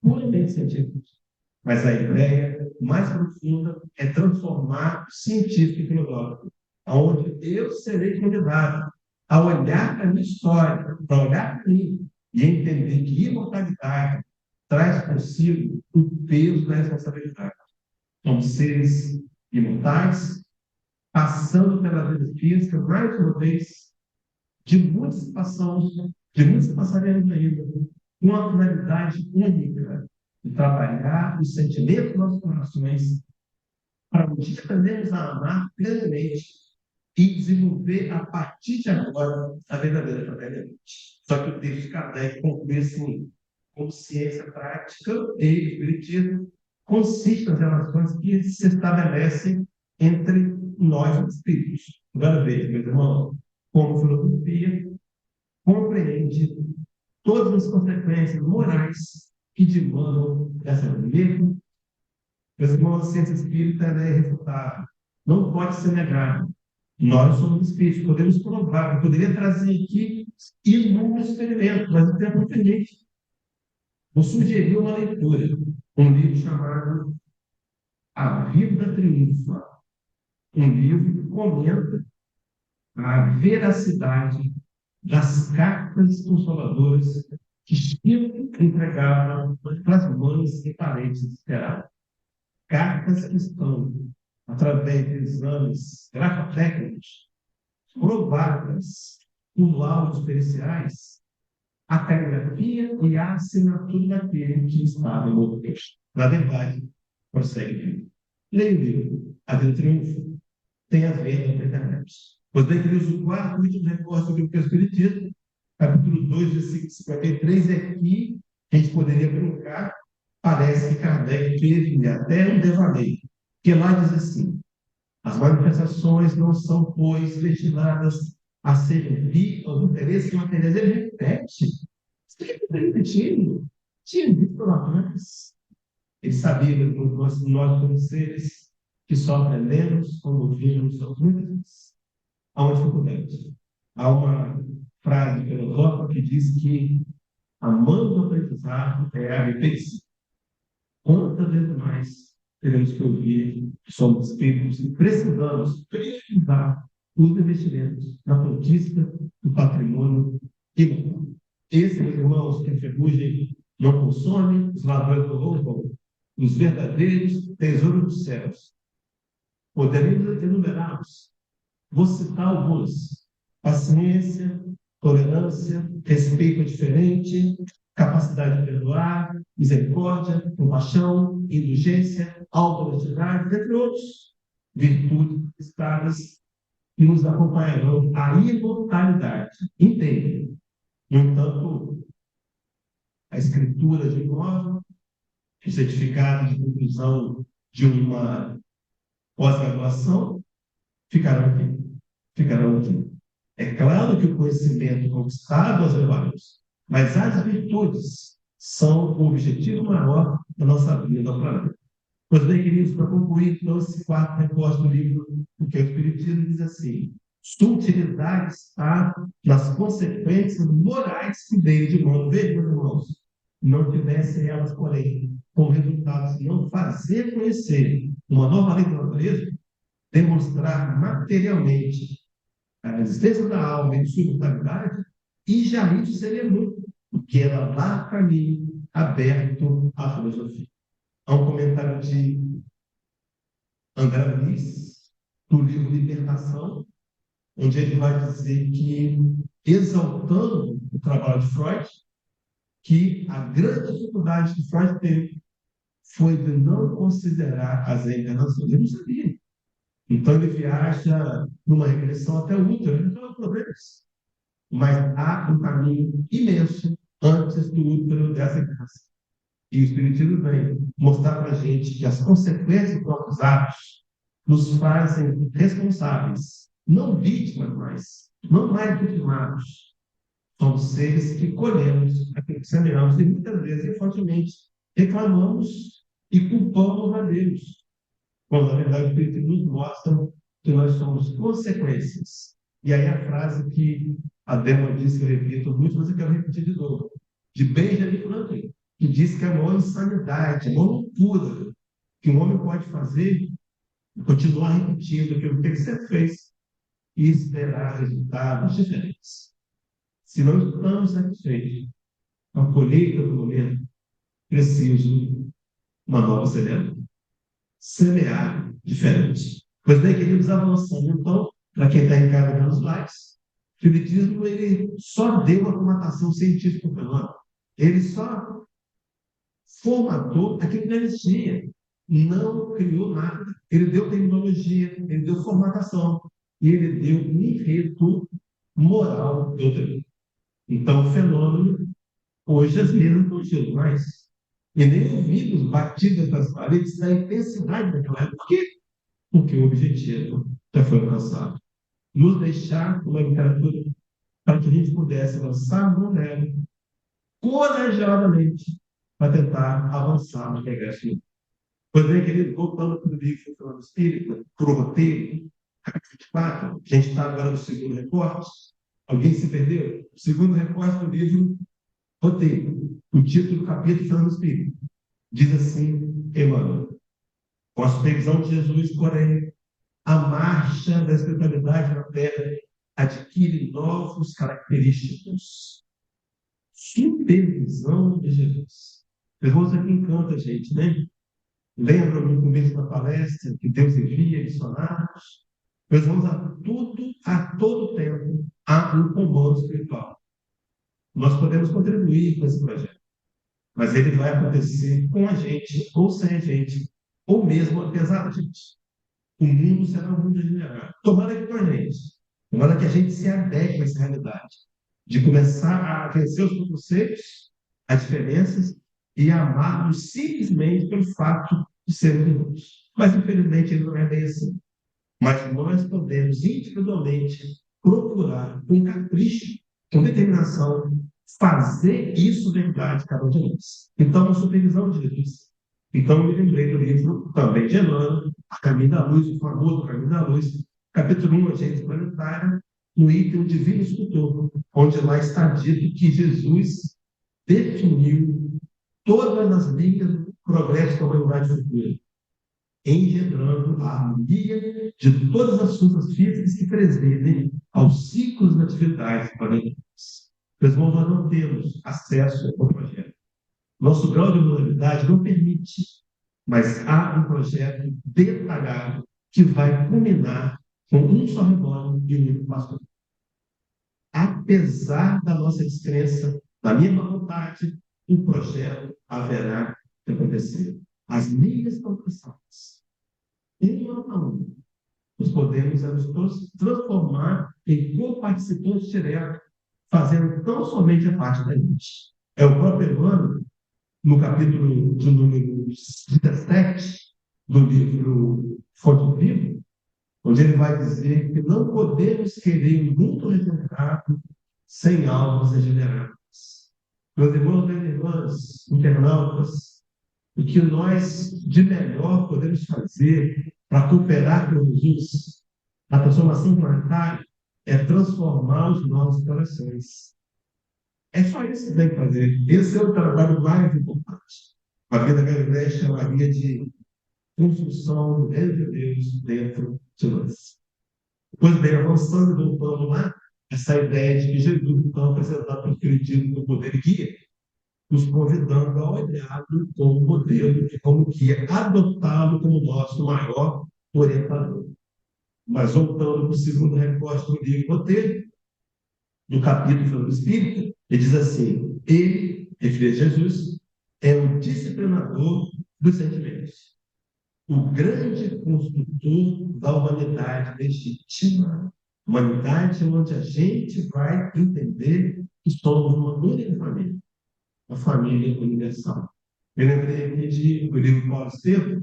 puramente científicos. Mas a ideia mais profunda é transformar o científico e filosófico, onde eu serei convidado a olhar para a minha história, para olhar para mim e entender que imortalidade traz consigo o peso da responsabilidade. Somos seres imortais, passando pela vida física, mais uma vez, de muitas passaremos ainda, com uma finalidade única de trabalhar os sentimentos dos nossos corações para um dia aprendermos a amar plenamente e desenvolver a partir de agora a verdadeira fraternidade. Só que o texto de Kardec conclui assim: como ciência prática e espiritismo consiste nas relações que se estabelecem entre nós, os espíritos. Agora veja, meus irmãos, como filosofia compreende todas as consequências morais que demandam dessa mesma. Meus irmãos, a ciência espírita é irrefutável, não pode ser negada. Nós somos espíritos, podemos provar, eu poderia trazer aqui inúmeros experimentos, mas o tempo é diferente. Vou sugerir uma leitura, um livro chamado A Vida Triunfa, um livro que comenta a veracidade das cartas consoladoras que Chico entregava para as mães e parentes esperadas. Cartas que estão, através de exames grafotécnicos, provadas por laudos periciais, a caligrafia e a assinatura daquele que estava no outro texto. Na verdade, prossegue. Leia o livro, A Vida Triunfa, tem a ver com a internet. Pois bem, queridos, o quarto último recorte sobre o que é o Espiritismo, capítulo 2, versículo 53, é aqui a gente poderia colocar, parece que Kardec teve até um devaneio, que lá diz assim: as manifestações não são, pois, destinadas a servir aos interesses materiais. Ele repete. Isso que ele está repetindo. Tinha dito lá antes. Ele sabia que nós somos seres que só aprendemos quando ouvimos muitas vezes. Há uma dificuldade. Há uma frase filosófica que diz que a mão do aprendizado é a repetição. Quantas vezes mais teremos que ouvir que somos espíritos e precisamos priorizar os investimentos na conquista do patrimônio imortal. Esses, meus irmãos, que a ferrugem não consome, os ladrões não roubam, os verdadeiros tesouros dos céus. Poderíamos enumerá-los. Vou citar alguns: paciência, tolerância, respeito diferente, capacidade de perdoar, misericórdia, compaixão, indulgência, auto-honestidade, entre outros. Virtudes estadas que nos acompanharão a imortalidade. Entende? No entanto, a escritura de nova, o certificado de conclusão de uma pós-graduação, ficarão aqui. É claro que o conhecimento conquistado nós levaremos, mas as virtudes são o objetivo maior da nossa vida no planeta. Pois bem, queridos, para concluir, então, esse quarto recorte do livro, o que é o Espiritismo, diz assim: Sua utilidade está nas consequências morais que veio de mão. Veja, meus irmãos, não tivessem elas, porém, com resultados de não fazer conhecer uma nova lei da natureza, demonstrar materialmente a existência da alma e de sua imortalidade, e já isso seria muito, porque era lá o caminho aberto à filosofia. Há um comentário de André Luiz, do livro Libertação, onde ele vai dizer que, exaltando o trabalho de Freud, que a grande dificuldade que Freud teve foi de não considerar as reencarnações. Ele não sabia. Então ele viaja numa regressão até o útero, não tem problemas. Mas há um caminho imenso antes do útero dessa encarnação. E o Espiritismo vem mostrar para a gente que as consequências dos nossos atos nos fazem responsáveis, não vítimas mais, não mais vitimados. Somos seres que colhemos aquilo que semeamos e muitas vezes, infantilmente, reclamamos e culpamos a Deus, quando na verdade o Espiritismo nos mostra que nós somos consequências. E aí a frase que a Débora disse, que eu repito muito, mas eu quero repetir de novo, de Benjamin Franklin, que diz que a maior insanidade, a maior loucura que um homem pode fazer é continuar repetindo aquilo que você fez e esperar resultados diferentes. Se não estamos satisfeitos com a colheita do momento, preciso uma nova semeadura. Semear diferente. Pois bem, queridos, avançando então, para quem está em casa dando os likes, o Espiritismo ele só deu uma formatação científica para nós. Ele só formatou aquilo que não existia. Não criou nada. Ele deu terminologia, ele deu formatação, e ele deu um enredo moral doutrinário. Então, o fenômeno, hoje as mesmas não chegam mais. E nem ouvimos batidas das paredes da intensidade daquela época. Por quê? Porque o objetivo já foi alcançado. Nos deixar uma literatura para que a gente pudesse lançar no modelo corajosamente para tentar avançar no regresso. Pois bem, querido, voltando para o livro do Espírito, para o roteiro, capítulo 24, a gente está agora no segundo recorte. Alguém se perdeu? O segundo recorte do livro roteiro. O título do capítulo Fernando Espírito. Diz assim, Emmanuel. Com a supervisão de Jesus, porém, a marcha da espiritualidade na Terra adquire novos característicos. Supervisão de Jesus. Irmãos, aqui encanta a gente, né? Lembra no começo da palestra que Deus envia missionários? Meus irmãos, a todo tempo, há um comando espiritual. Nós podemos contribuir com esse projeto, mas ele vai acontecer com a gente, ou sem a gente, ou mesmo apesar da gente. O mundo será um mundo regenerado. Tomara que com a gente. Tomara que a gente se adeque a essa realidade. De começar a vencer os preconceitos, as diferenças, e amar-nos simplesmente pelo fato de sermos irmãos. Mas, infelizmente, ele não é bem assim. Mas nós podemos, individualmente, procurar, com capricho, com determinação, fazer isso verdade, cada um de nós. Então, a supervisão de Jesus. Então, eu me lembrei do livro também de Emmanuel, A Caminho da Luz, o famoso Caminho da Luz, capítulo 1, Agente Planetária, no item Divino Escultor, onde lá está dito que Jesus definiu todas as linhas do progresso da humanidade futura, engendrando a harmonia de todas as forças físicas que presidem aos ciclos da atividade planetárias. Meus irmãos, nós não temos acesso ao projeto. Nosso grau de vulnerabilidade não permite, mas há um projeto detalhado que vai culminar com um só rebanho e um único pastor. Apesar da nossa descrença, da minha má vontade, um projeto haverá de acontecer. As linhas estão traçadas. Uma a uma. Nós podemos nos transformar em co-participantes diretos, fazendo tão somente a parte da gente. É o próprio Emmanuel, no capítulo de número 17 do livro Fonte do Vivo, onde ele vai dizer que não podemos querer um mundo regenerado sem almas regeneradas. Meus irmãos e irmãs, internautas, o que nós de melhor podemos fazer para cooperar com Jesus na transformação planetária é transformar os nossos corações. É só isso que tem que fazer. Esse é o trabalho mais importante. A vida Galileia chamaria de construção do reino de Deus dentro de nós. Pois bem, avançando e voltando lá, essa ideia de que Jesus, então, apresentado pelo Espiritismo no poder guia, nos convidando a olhá-lo como modelo e como guia, adotá-lo como nosso maior orientador. Mas voltando para o segundo recorte do livro Roteiro, no capítulo do Espírito, ele diz assim: ele, refere a Jesus, é o disciplinador dos sentimentos, o grande construtor da humanidade legítima, humanidade onde a gente vai entender que somos uma única família, a família universal. Eu lembrei aqui do livro Paulo Estevam.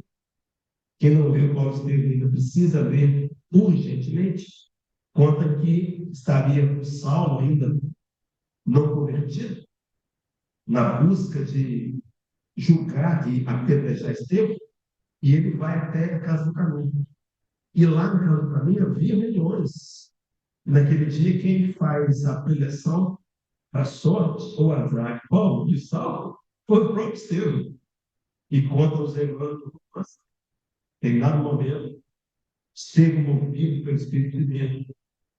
Quem não leu Paulo Estevam ainda precisa ler urgentemente. Conta que estaria com Saulo ainda não convertido, na busca de julgar e apedrejar Estevão, e ele vai até a Casa do Caminho. E lá na Casa do Caminho havia milhões. Naquele dia, quem faz a preleção para sorte ou azar Paulo de Saulo foi o próprio Estevão. E conta os irmãos, em dado momento, Estevão, movido pelo Espírito de Deus,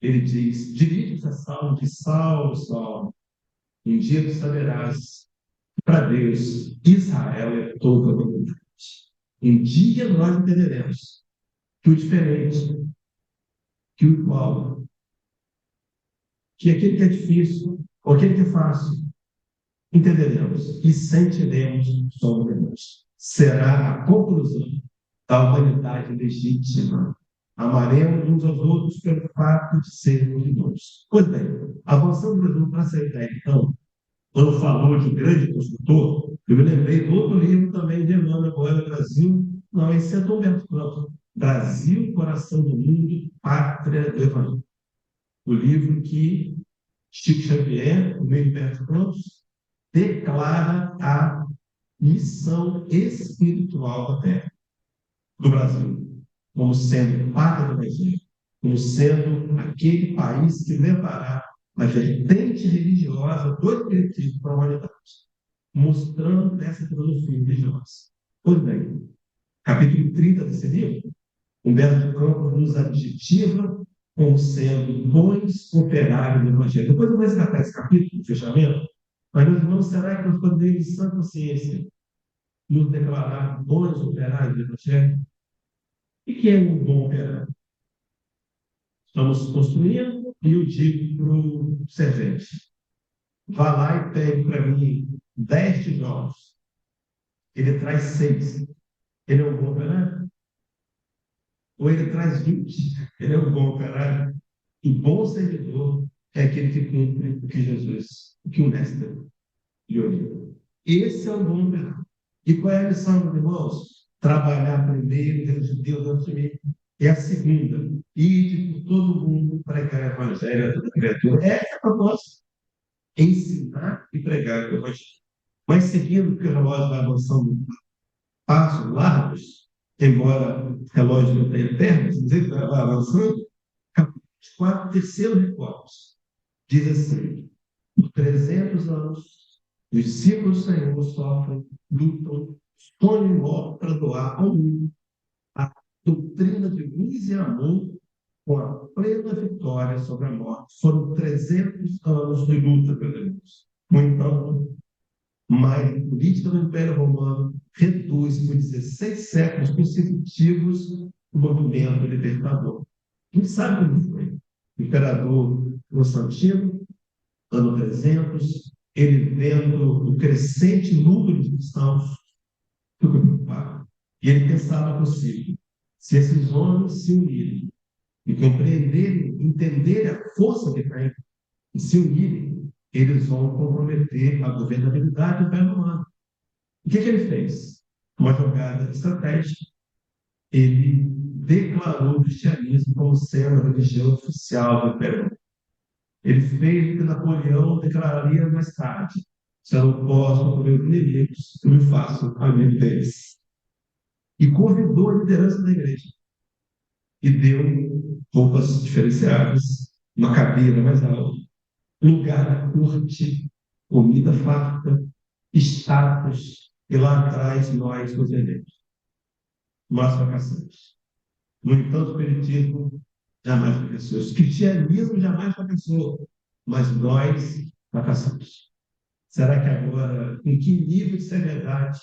ele diz: dirige-se a Saulo, de Saulo, Saulo, um dia tu saberás, para Deus, Israel é toda a humanidade. Um dia nós entenderemos que o diferente, que o igual, que aquele que é difícil, ou aquele que é fácil, entenderemos e sentiremos sobre Deus. Será a conclusão da humanidade legítima. Amaremos uns aos outros pelo fato de sermos irmãos. Pois bem, avançando para essa ideia, então, quando falou de um grande construtor, eu me lembrei do outro livro também de Emmanuel Boeda, Brasil, não, esse é do Humberto Campos, Brasil, Coração do Mundo, Pátria do Evangelho. O livro que Chico Xavier, o meu Humberto Campos, declara a missão espiritual da Terra, do Brasil, como sendo pátria do Evangelho, como sendo aquele país que levará a vertente religiosa do Espiritismo para a humanidade, mostrando essa filosofia religiosa. Pois bem, capítulo 30 desse livro, Humberto Campos nos adjetiva como sendo bons operários do Evangelho. Depois eu vou resgatar esse capítulo, no fechamento, mas, meus irmãos, será que nós podemos, em sã consciência, nos declarar bons operários do Evangelho? O que é um bom operário? Estamos construindo e eu digo para o servente: vá lá e pegue para mim 10 tijolos. Ele traz 6. Ele é um bom operário? Ou ele traz 20? Ele é um bom operário? O bom servidor é aquele que cumpre o que Jesus, o que o mestre lhe orienta. Esse é o bom operário. E qual é a missão, meus irmãos? Trabalhar primeiro dentro de Deus, dentro de mim. E a segunda, ir por todo mundo pregar o evangelho a toda criatura. Essa é a proposta. Ensinar e pregar o evangelho. Mas seguindo que o relógio vai avançando passos largos, embora o relógio não tenha pernas, ele vai avançando, capítulo 4, terceiro recorte, diz assim: por 300 anos, os discípulos do Senhor sofrem, lutam, sonham e morrem para doar ao mundo a doutrina de luz e amor com a plena vitória sobre a morte. Foram 300 anos de luta, meus irmãos. No entanto, mas a política do Império Romano reduz por 16 séculos consecutivos o movimento libertador. Quem sabe como foi? O imperador Constantino, ano 300, ele vendo o crescente número de cristãos, ficou preocupado. E ele pensava consigo: se esses homens se unirem e compreenderem, entenderem a força que tem e se unirem, eles vão comprometer a governabilidade do Império Romano. O que ele fez? Uma jogada estratégica. Ele declarou o cristianismo como sendo a religião oficial do Império Romano. Ele fez o que Napoleão declararia mais tarde: se eu não posso com meus inimigos, eu me faço amigo deles. E convidou a liderança da igreja. E deu roupas diferenciadas, uma cadeira mais alta, lugar na corte, comida farta, status, e lá atrás nós nos vendemos. Nós fracassamos. No entanto, o espiritismo jamais fracassou. O cristianismo jamais fracassou, mas nós fracassamos. Será que agora, com que nível de seriedade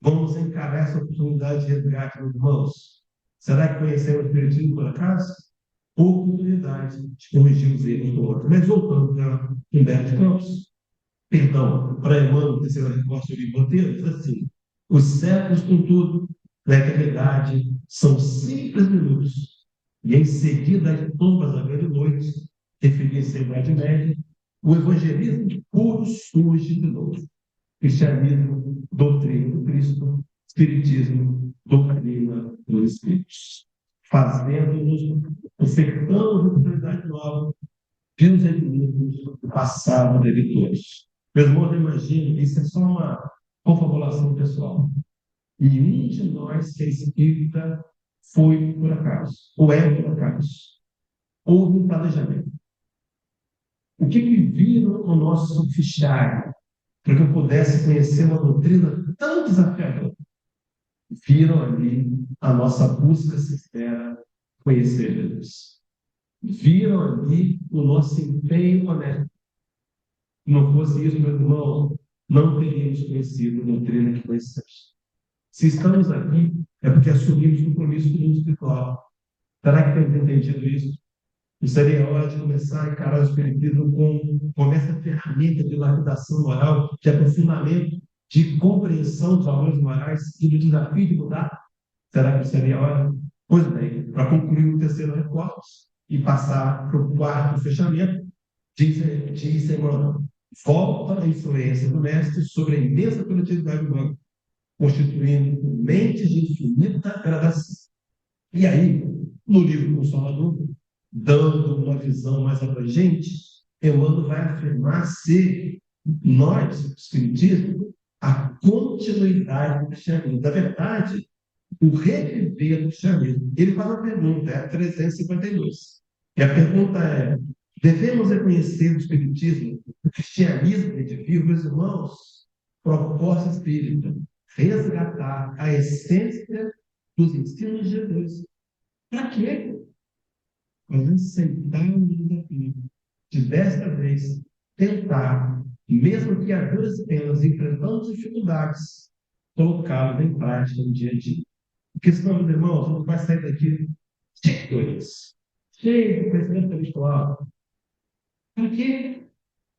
vamos encarar essa oportunidade de resgate, meus irmãos? Será que conhecemos o espiritismo por acaso? Oportunidade de corrigir os erros do outro. Mas voltando para Humberto Campos, perdão, para Emmanuel, terceira resposta do livro roteiro, diz assim: os séculos, contudo, na eternidade, são simples minutos, e em seguida as tombas da velha noite, referência à Idade Média, o evangelismo puro surge de novo. Cristianismo, doutrina do Cristo, espiritismo, doutrina dos Espíritos. Fazendo-nos, ofertando oportunidade nova, de nos redimirmos do passado de editores. Meus irmãos, imaginem, isso é só uma confabulação pessoal. E um de nós que é espírita foi por acaso, ou é por acaso. Houve um planejamento. O que viram no nosso fichário para que eu pudesse conhecer uma doutrina tão desafiadora? Viram ali a nossa busca sincera conhecer Jesus. Viram ali o nosso empenho honesto. Se não fosse isso, meu irmão, não teríamos conhecido a doutrina que conhecemos. Se estamos aqui, é porque assumimos compromisso com o mundo espiritual. Será que temos entendido isso? E seria hora de começar a encarar o Espiritismo como essa ferramenta de lapidação moral, de aprofundamento, de compreensão dos valores morais e do desafio de mudar? Será que seria hora? Pois bem, para concluir o terceiro recorte e passar para o quarto fechamento, diz Emmanuel: volta a influência do mestre sobre a imensa coletividade humana, constituindo mentes de infinita gradação. E aí, no livro Consolador, dando uma visão mais abrangente, Emmanuel vai afirmar ser nós, o Espiritismo, a continuidade do cristianismo. Na verdade, o reviver do cristianismo. Ele faz uma pergunta, é a 352. E a pergunta é: devemos reconhecer o Espiritismo, o cristianismo redivivo, meus irmãos? Proposta espírita: resgatar a essência dos ensinos de Jesus. Para quê? Para aceitar o desafio de, desta vez, tentar, mesmo que a duras penas, enfrentando dificuldades, colocá-los em prática no dia a dia. Porque senão, meus irmãos, a gente vai sair daqui cheio de coisas, cheio de conhecimento intelectual. Para quê?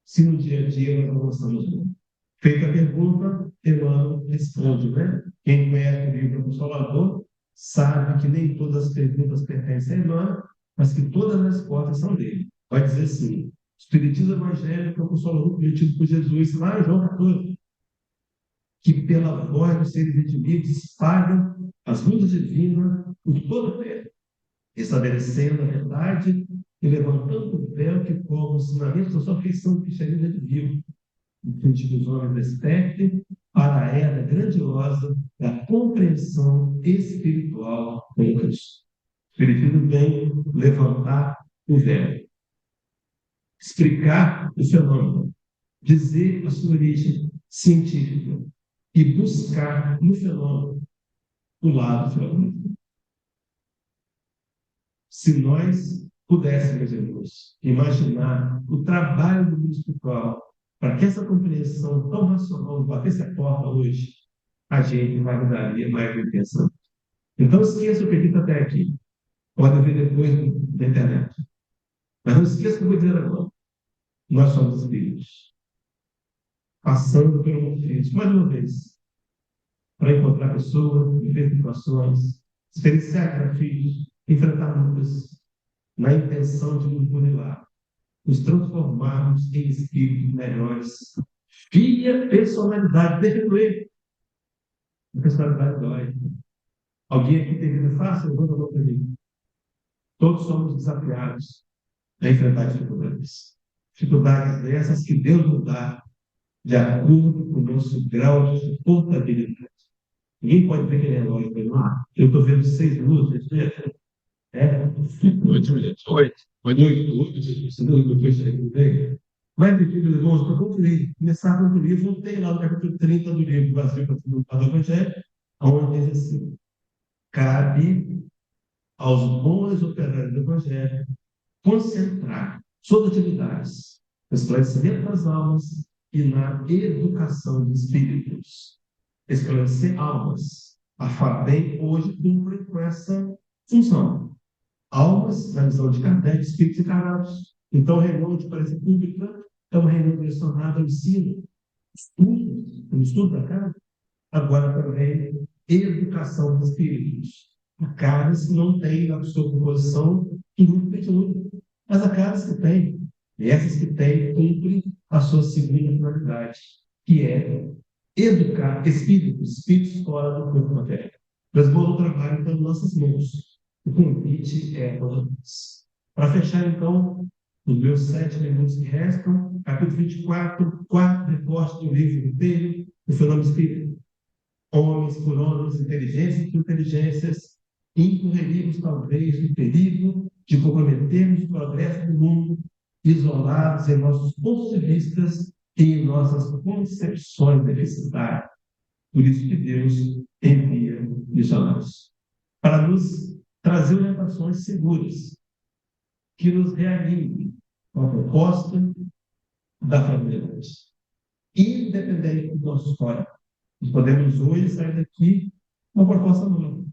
Se no dia a dia nós não gostamos muito. Feita a pergunta, Emmanuel responde, né? Quem conhece o livro Consolador sabe que nem todas as perguntas pertencem a Emmanuel, mas que todas as respostas são dele. Vai dizer assim: o Espiritismo Evangélico é o Consolador prometido por Jesus, lá em João 14, que pela voz dos seres redimidos espalham as luzes divinas por toda a terra, estabelecendo a verdade e levantando o véu que cobre os ensinamentos da sua feição do cristianismo redivivo, no que os homens despertem para a era grandiosa da compreensão espiritual com Cristo. O Espiritismo vem levantar o véu, explicar o fenômeno, dizer a sua origem científica e buscar no fenômeno o lado filosófico. Se nós pudéssemos, irmãos, imaginar o trabalho do mundo espiritual para que essa compreensão tão racional batesse a porta hoje, a gente validaria mais do que pensamos. Então, esqueça o que está até aqui. Pode ver depois na internet. Mas não esqueça o que eu vou dizer agora. Nós somos espíritos. Passando pelo mundo físico, mais uma vez, para encontrar pessoas, viver situações, experienciar desafios, enfrentar lutas, na intenção de nos burilar, nos transformarmos em espíritos melhores, via personalidade, deixa eu ver. A personalidade dói. Alguém aqui tem vida fácil? Levanta a mão para mim. Todos somos desafiados a enfrentar dificuldades. Dificuldades dessas que Deus nos dá de acordo com o nosso grau de suportabilidade. Ninguém pode ver que ele é lógico, não. Eu estou vendo 6 minutos. 8 minutos. 8. Foi Você não foi cheio bem? Mas, meus irmãos, para concluir, começar a concluir, voltei lá no capítulo 30 do livro Vazio para o Evangelho, onde diz assim: cabe aos bons operários do Evangelho concentrar suas atividades no esclarecimento das almas e na educação dos espíritos. Esclarecer almas. A FABEM hoje cumpre com essa função. Almas, na visão de Kardec, espíritos encarnados. Então, o reino de palestra pública é um reino direcionado ao ensino, estudo da casa, agora para o reino educação dos espíritos. Há caras que não têm na sua composição um grupo mediúnico, mas há caras que têm, e essas que têm cumprem a sua segunda finalidade, que é educar espíritos fora do corpo material. Mas o trabalho está nas nossas mãos. O convite é para nós. Para fechar, então, nos meus 7 minutos que restam, capítulo 24, quarto recorte do livro inteiro, do fenômeno espírita. Homens por homens, inteligências por inteligências, incorreríamos talvez no perigo de comprometermos o progresso do mundo, isolados em nossos pontos de vista e em nossas concepções de felicidade. Por isso que Deus envia missionários para nos trazer orientações seguras, que nos realinhem com a proposta da fraternidade, independente do nosso histórico. Nós podemos hoje sair daqui com uma proposta nova.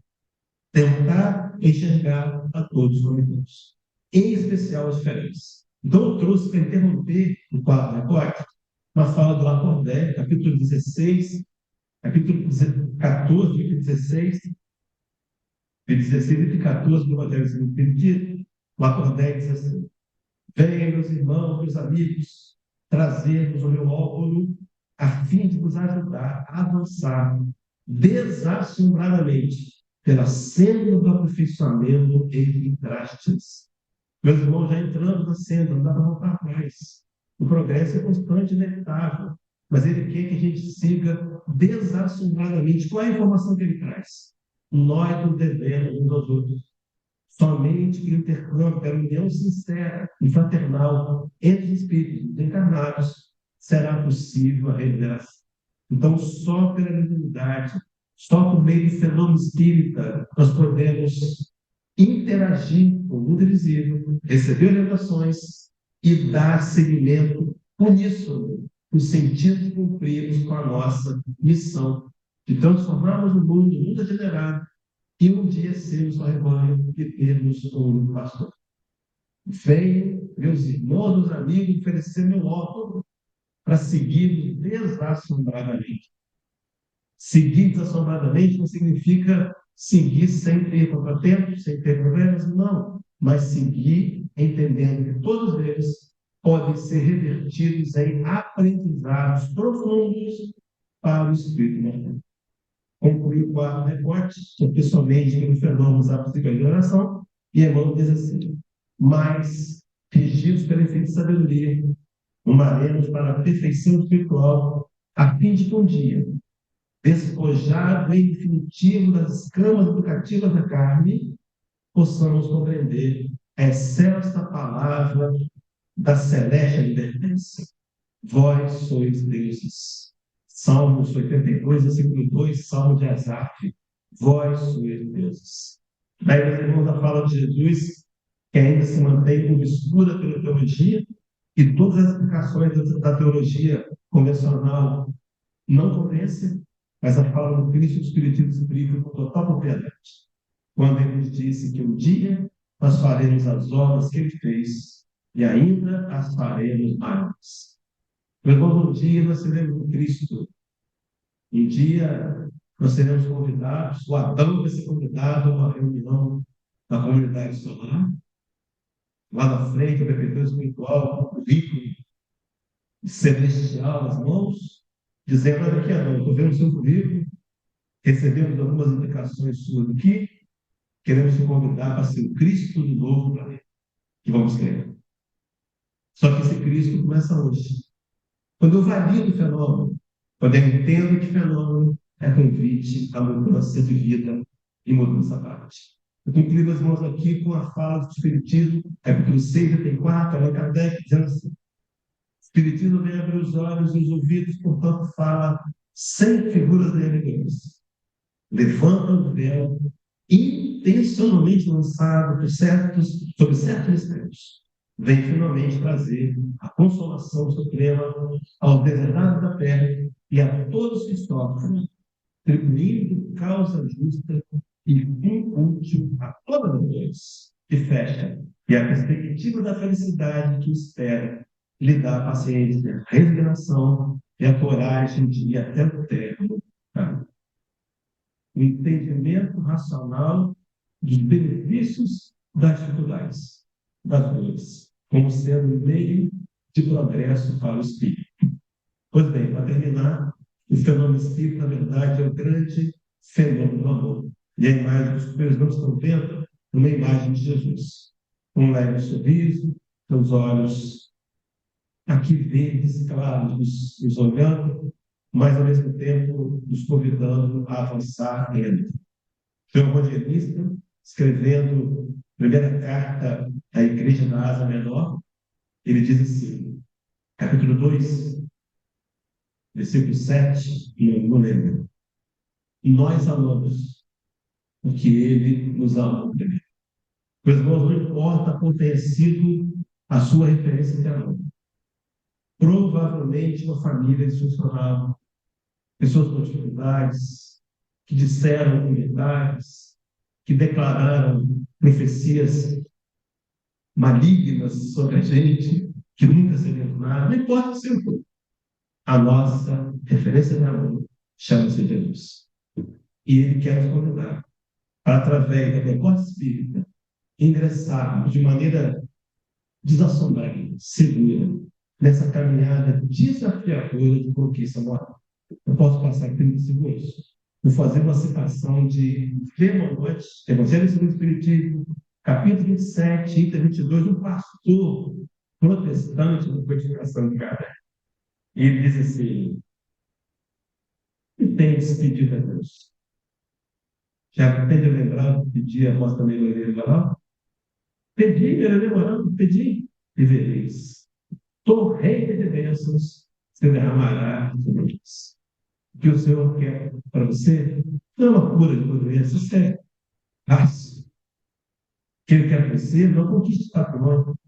Tentar enxergar a todos como irmãos, em especial os diferentes. Então, eu trouxe para interromper o quadro recorte uma fala do Lacordaire, capítulo 16, capítulo 14, capítulo 16, de 16 e 14 do Evangelho segundo o Espiritismo. Lacordaire diz assim: venham, meus irmãos, meus amigos, trazermos o meu óculo a fim de vos ajudar a avançar desassombradamente pela senda do aperfeiçoamento em entrastes. Meus irmãos, já entramos na senda, não dá para voltar atrás. O progresso é constante e inevitável, mas ele quer que a gente siga desassombradamente. Qual é a informação que ele traz? Nós nos devemos uns aos outros. Somente pelo intercâmbio, pela união sincera e fraternal entre os espíritos encarnados, será possível a revelação. Então, só pela mediunidade, só por meio do fenômeno espírita, nós podemos interagir com o mundo invisível, receber orientações e dar seguimento uníssono, no sentido de cumprirmos com a nossa missão, de transformarmos o mundo degenerado, e um dia sermos só rebanho e termos um pastor. Venham, meus irmãos, meus amigos, oferecer meu óculos para seguir desassombradamente. Seguir desassombradamente não significa seguir sem ter contratempos, sem ter problemas, não. Mas seguir entendendo que todos eles podem ser revertidos em aprendizados profundos para o espírito humano. Concluir o quarto recorte, porque somente no fenômeno da psicoorganização, e Emmanuel diz assim: mas, regidos pela infinita sabedoria, rumaremos para a perfeição espiritual, a fim de que um dia, despojado em definitivo das escamas educativas da carne, possamos compreender a excelsa palavra da celeste advertência. Vós sois deuses. Salmos 82, versículo 2, Salmo de Asaf. Vós sois deuses. Daí, meus irmãos, a fala de Jesus, que ainda se mantém obscura pela teologia, e todas as explicações da teologia convencional não convencem, mas a fala do Cristo do Espiritismo explica com total propriedade. Quando ele nos disse que um dia nós faremos as obras que ele fez, e ainda as faremos maiores. Meu irmão, um dia nós seremos o Cristo. Um dia nós seremos convidados, o Adão vai ser convidado a uma reunião da comunidade solar. Lá na frente, o refeitório espiritual, com o currículo celestial nas mãos, dizendo: olha aqui, Adão, estou vendo o seu currículo, recebemos algumas indicações suas aqui, queremos te convidar para ser o Cristo do novo planeta, que vamos crer. Só que esse Cristo começa hoje. Quando eu valido o fenômeno, quando eu entendo que fenômeno é convite à mudança de vida e mudança prática. Eu concluí meus irmãos aqui com a fala do Espiritismo, capítulo 6, item 4, Allan Kardec, dizendo assim: o Espiritismo vem abrir os olhos e os ouvidos, portanto, fala sem figuras de elegância. Levanta o véu intencionalmente lançado sobre certos mistérios. Vem finalmente trazer a consolação suprema aos deserdados da terra e a todos que sofrem, atribuindo causa justa e fim útil a todas as dores. E fecha. E a perspectiva da felicidade que espera lhe dá a paciência, a resignação e a coragem de ir até o término. O entendimento racional dos benefícios das dificuldades, das dores, como sendo meio de progresso para o espírito. Pois bem, para terminar, o fenômeno espírito, na verdade, é o grande fenômeno do amor. E a imagem que os meus irmãos estão vendo é uma imagem de Jesus. Um leve sorriso, seus olhos aqui verdes, claros, nos olhando, mas ao mesmo tempo nos convidando a avançar nele. Foi um evangelista escrevendo a primeira carta à igreja da Ásia Menor. Ele diz assim, capítulo 2, versículo 7, e eu não lembro. Nós amamos porque ele nos amou primeiro. Meus irmãos, não importa qual tenha sido a sua referência de amor. Provavelmente uma família disfuncional, pessoas com dificuldades, que disseram verdades, que declararam profecias malignas sobre a gente, que nunca seriam nada, não importa o seu foi. A nossa referência de amor chama-se Jesus. E ele quer nos convidar para, através da memória espírita, ingressarmos de maneira desassombrada, segura, nessa caminhada desafiadora de conquista moral. Eu posso passar 30 segundos? Vou fazer uma citação de Fernand, Evangelho segundo o Espiritismo, capítulo 27, item 22, um pastor protestante da codificação de Kardec. E ele diz assim: que tem despedido a Deus? Já tem de lembrar de pedir a vossa melhoria moral? Pedi, melhoria moral, pedi, e vereis. Torreita de bênçãos se derramará sobre nós. O que o Senhor quer para você não é uma cura de uma doença, isso é fácil. O que Ele quer para você não conquiste patrimônio.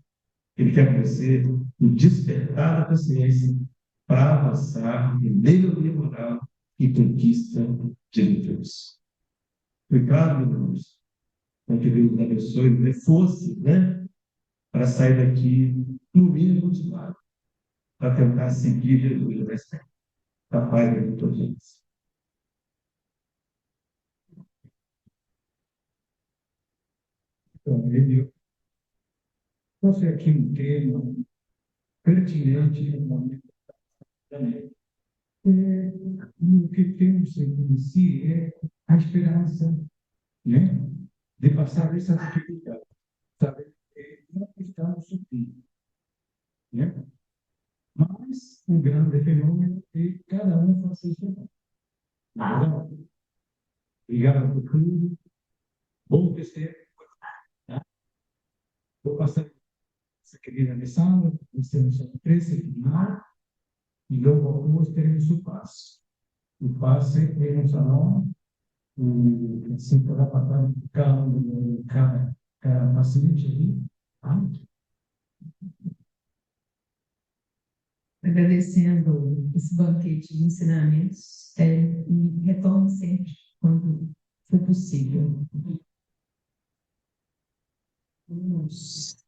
Ele quer para você o despertar da consciência para avançar em melhoria moral e conquista de Deus. Foi claro, meus irmãos? Então, que Deus nos abençoe e dê força, né? Para sair daqui, no mínimo, motivado, para tentar seguir Jesus mais perto. Capaz de todos eles. Então, ele trouxe aqui um tema pertinente no momento também. O que temos em si é a esperança, né, de passar essa dificuldade, saber que não estamos sofrendo, né? Mas o grande fenômeno é cada um fazer o seu. Obrigado por tudo. Bom terceiro. Tá? Vou passar essa querida lição, nós temos a prece final, e logo após teremos o passe. O passe é no salão, assim, para passar cada paciente ali. Tá? Agradecendo esse banquete de ensinamentos, e retorno sempre quando for possível. Vamos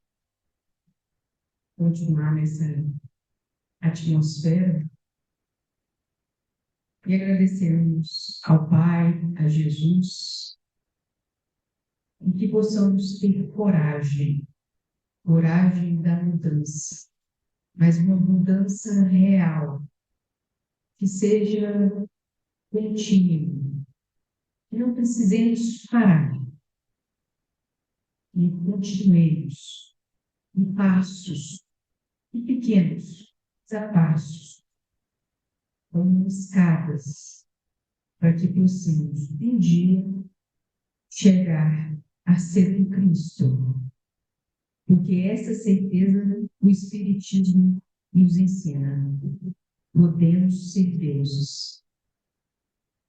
continuar nessa atmosfera e agradecemos ao Pai, a Jesus, e que possamos ter coragem da mudança, mas uma mudança real, que seja contínua, que não precisemos parar, e continuemos em passos e pequenos passos, como escadas, para que possamos um dia chegar a ser o Cristo. Porque essa certeza o Espiritismo nos ensina. Podemos ser deuses.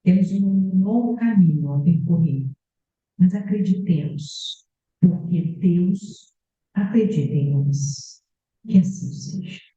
Temos um longo caminho a percorrer, mas acreditemos, porque Deus acredita em nós. Que assim seja.